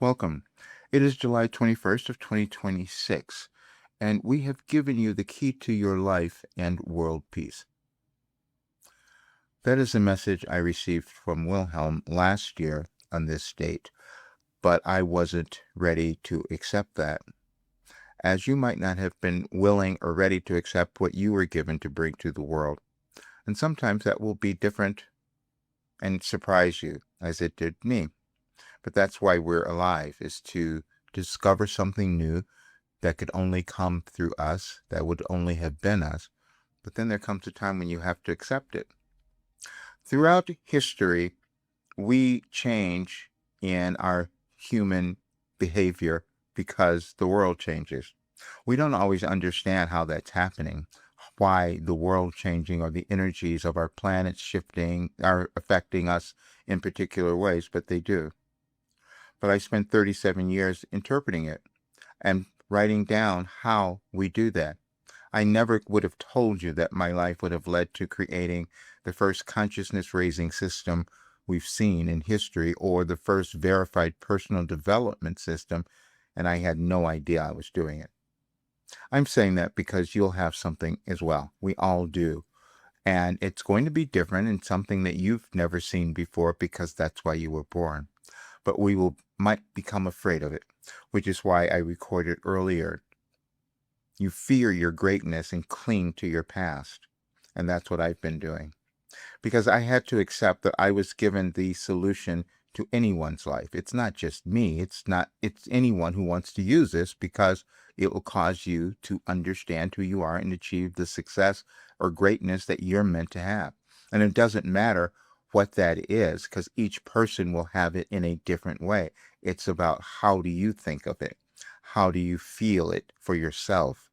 Welcome. It is July 21st of 2026, and we have given you the key to your life and world peace. That is a message I received from Wilhelm last year on this date, but I wasn't ready to accept that, as you might not have been willing or ready to accept what you were given to bring to the world. And sometimes that will be different and surprise you, as it did me. But that's why we're alive, is to discover something new that could only come through us, that would only have been us. But then there comes a time when you have to accept it. Throughout history, we change in our human behavior because the world changes. We don't always understand how that's happening, why the world changing or the energies of our planet shifting are affecting us in particular ways, but they do. But I spent 37 years interpreting it and writing down how we do that. I never would have told you that my life would have led to creating the first consciousness raising system we've seen in history or the first verified personal development system, and I had no idea I was doing it. I'm saying that because you'll have something as well. We all do. And it's going to be different and something that you've never seen before because that's why you were born. But we might become afraid of it, which is why I recorded earlier. You fear your greatness and cling to your past. And that's what I've been doing. Because I had to accept that I was given the solution to anyone's life. It's not just me. It's anyone who wants to use this, because it will cause you to understand who you are and achieve the success or greatness that you're meant to have. And it doesn't matter what that is, because each person will have it in a different way. It's about how do you think of it? How do you feel it for yourself?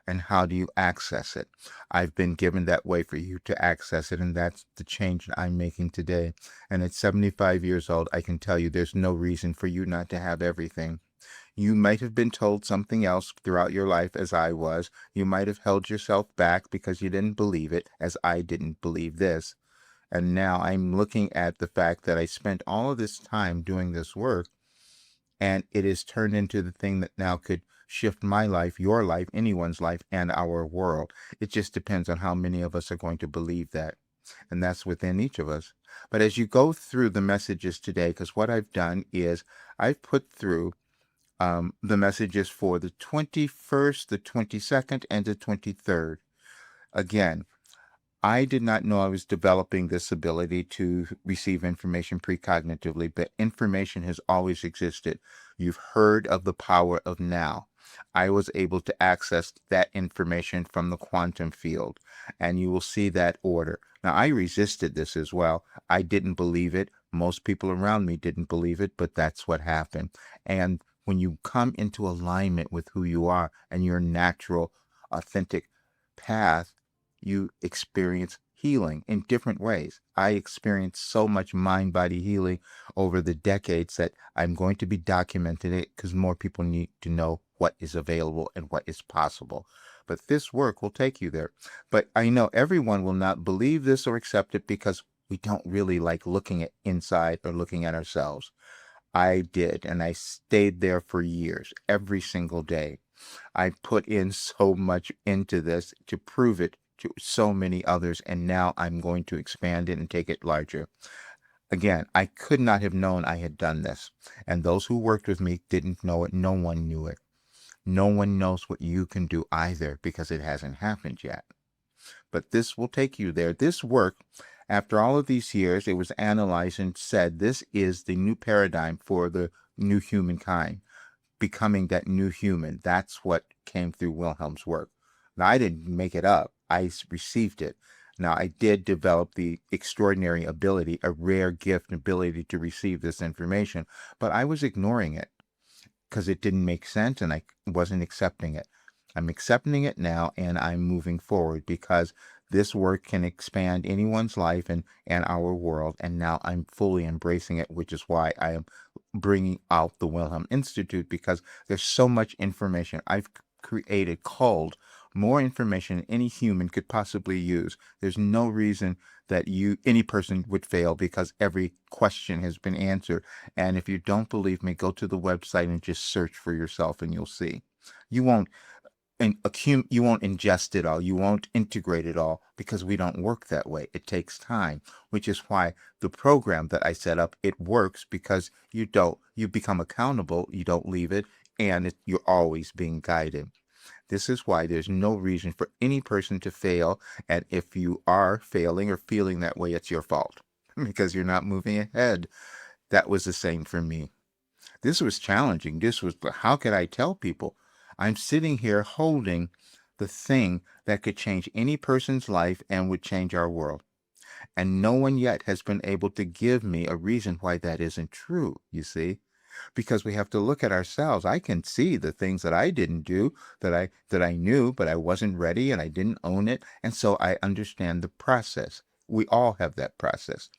And how do you access it? I've been given that way for you to access it, and that's the change that I'm making today. And at 75 years old, I can tell you there's no reason for you not to have everything. You might have been told something else throughout your life, as I was. You might have held yourself back because you didn't believe it, as I didn't believe this. And now I'm looking at the fact that I spent all of this time doing this work, and it is turned into the thing that now could shift my life, your life, anyone's life, and our world. It just depends on how many of us are going to believe that. And that's within each of us. But as you go through the messages today, because what I've done is I've put through the messages for the 21st, the 22nd, and the 23rd. Again, I did not know I was developing this ability to receive information precognitively, but information has always existed. You've heard of the power of now. I was able to access that information from the quantum field, and you will see that order. Now, I resisted this as well. I didn't believe it. Most people around me didn't believe it, but that's what happened. And when you come into alignment with who you are and your natural, authentic path, you experience healing in different ways. I experienced so much mind-body healing over the decades that I'm going to be documenting it because more people need to know what is available and what is possible. But this work will take you there. But I know everyone will not believe this or accept it because we don't really like looking at inside or looking at ourselves. I did, and I stayed there for years, every single day. I put in so much into this to prove it to so many others, and now I'm going to expand it and take it larger. Again, I could not have known I had done this, and those who worked with me didn't know it. No one knew it. No one knows what you can do either because it hasn't happened yet. But this will take you there. This work, after all of these years, it was analyzed and said this is the new paradigm for the new humankind, becoming that new human. That's what came through Wilhelm's work. Now, I didn't make it up. I received it. Now, I did develop the extraordinary ability, a rare gift and ability to receive this information, but I was ignoring it because it didn't make sense and I wasn't accepting it. I'm accepting it now, and I'm moving forward because this work can expand anyone's life and our world. And now I'm fully embracing it, which is why I am bringing out the Wilhelm Institute, because there's so much information I've created, culled more information than any human could possibly use. There's no reason that any person would fail because every question has been answered. And if you don't believe me, go to the website and just search for yourself and you'll see. You won't you won't ingest it all, you won't integrate it all, because we don't work that way. It takes time, which is why the program that I set up, it works, because you become accountable, you don't leave it, and you're always being guided. This is why there's no reason for any person to fail, and if you are failing or feeling that way, it's your fault because you're not moving ahead. That was the same for me. This was challenging. How could I tell people? I'm sitting here holding the thing that could change any person's life and would change our world. And no one yet has been able to give me a reason why that isn't true, you see? Because we have to look at ourselves. I can see the things that I didn't do, that I knew, but I wasn't ready and I didn't own it. And so I understand the process. We all have that process.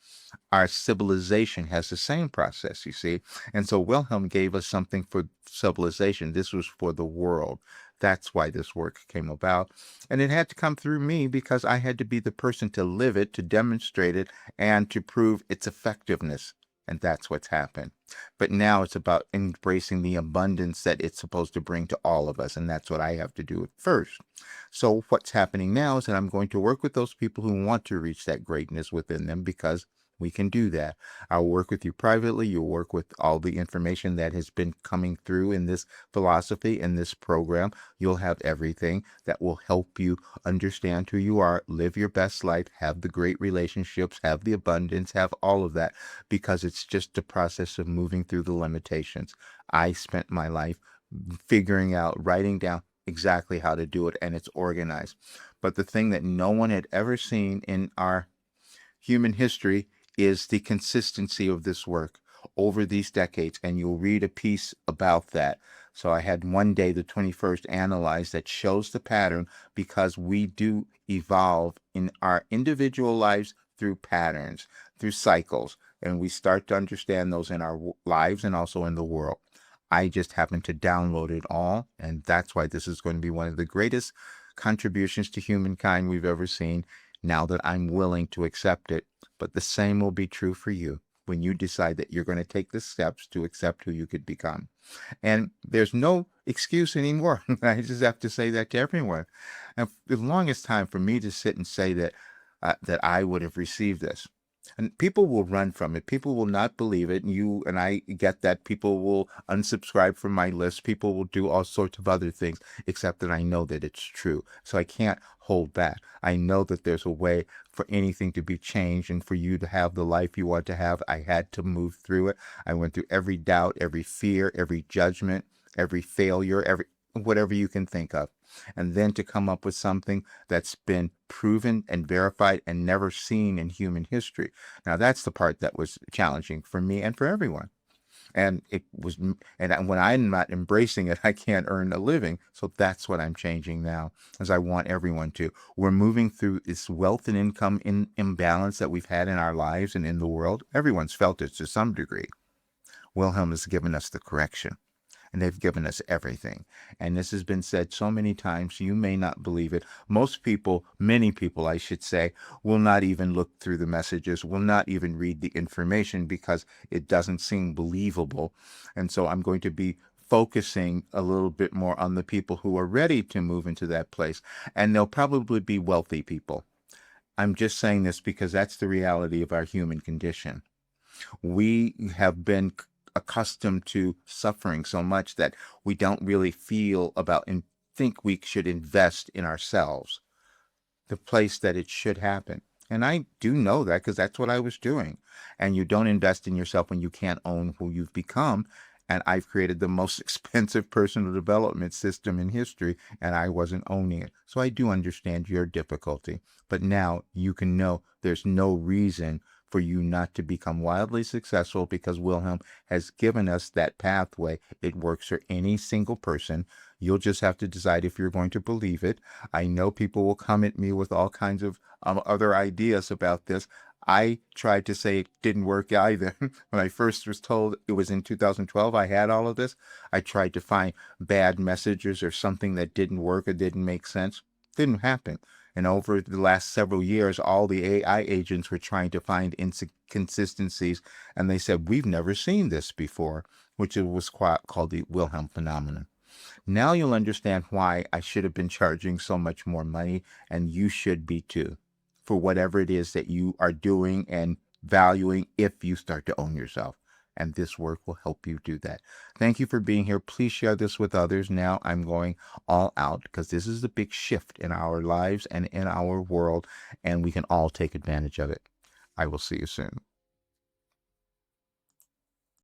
Our civilization has the same process, you see. And so Wilhelm gave us something for civilization. This was for the world. That's why this work came about. And it had to come through me because I had to be the person to live it, to demonstrate it, and to prove its effectiveness. And that's what's happened. But now it's about embracing the abundance that it's supposed to bring to all of us. And that's what I have to do first. So what's happening now is that I'm going to work with those people who want to reach that greatness within them, because we can do that. I'll work with you privately. You'll work with all the information that has been coming through in this philosophy, in this program. You'll have everything that will help you understand who you are, live your best life, have the great relationships, have the abundance, have all of that, because it's just a process of moving through the limitations. I spent my life figuring out, writing down exactly how to do it, and it's organized. But the thing that no one had ever seen in our human history is the consistency of this work over these decades, and you'll read a piece about that. So I had one day, the 21st, analyzed that shows the pattern, because we do evolve in our individual lives through patterns, through cycles, and we start to understand those in our lives and also in the world. I just happened to download it all, and that's why this is going to be one of the greatest contributions to humankind we've ever seen, now that I'm willing to accept it. But the same will be true for you when you decide that you're going to take the steps to accept who you could become. And there's no excuse anymore. I just have to say that to everyone. And the longest time for me to sit and say that I would have received this. And people will run from it. People will not believe it. And you and I get that. People will unsubscribe from my list. People will do all sorts of other things, except that I know that it's true. So I can't hold back. I know that there's a way for anything to be changed and for you to have the life you want to have. I had to move through it. I went through every doubt, every fear, every judgment, every failure, whatever you can think of. And then to come up with something that's been proven and verified and never seen in human history. Now, that's the part that was challenging for me and for everyone. And when I'm not embracing it, I can't earn a living. So that's what I'm changing now, as I want everyone to. We're moving through this wealth and income imbalance that we've had in our lives and in the world. Everyone's felt it to some degree. Wilhelm has given us the correction, and they've given us everything. And this has been said so many times, you may not believe it. Most people, many people, I should say, will not even look through the messages, will not even read the information, because it doesn't seem believable. And so I'm going to be focusing a little bit more on the people who are ready to move into that place. And they'll probably be wealthy people. I'm just saying this because that's the reality of our human condition. We have been accustomed to suffering so much that we don't really feel about and think we should invest in ourselves, the place that it should happen. And I do know that, because that's what I was doing. And you don't invest in yourself when you can't own who you've become. And I've created the most expensive personal development system in history, and I wasn't owning it. So I do understand your difficulty. But now you can know there's no reason for you not to become wildly successful, because Wilhelm has given us that pathway. It works for any single person. You'll just have to decide if you're going to believe it. I know people will come at me with all kinds of other ideas about this. I tried to say it didn't work either. When I first was told, it was in 2012, I had all of this. I tried to find bad messages or something that didn't work or didn't make sense. Didn't happen. And over the last several years, all the AI agents were trying to find inconsistencies, and they said, we've never seen this before, which was called the Wilhelm phenomenon. Now you'll understand why I should have been charging so much more money, and you should be too, for whatever it is that you are doing and valuing if you start to own yourself. And this work will help you do that. Thank you for being here. Please share this with others. Now I'm going all out because this is a big shift in our lives and in our world, and we can all take advantage of it. I will see you soon.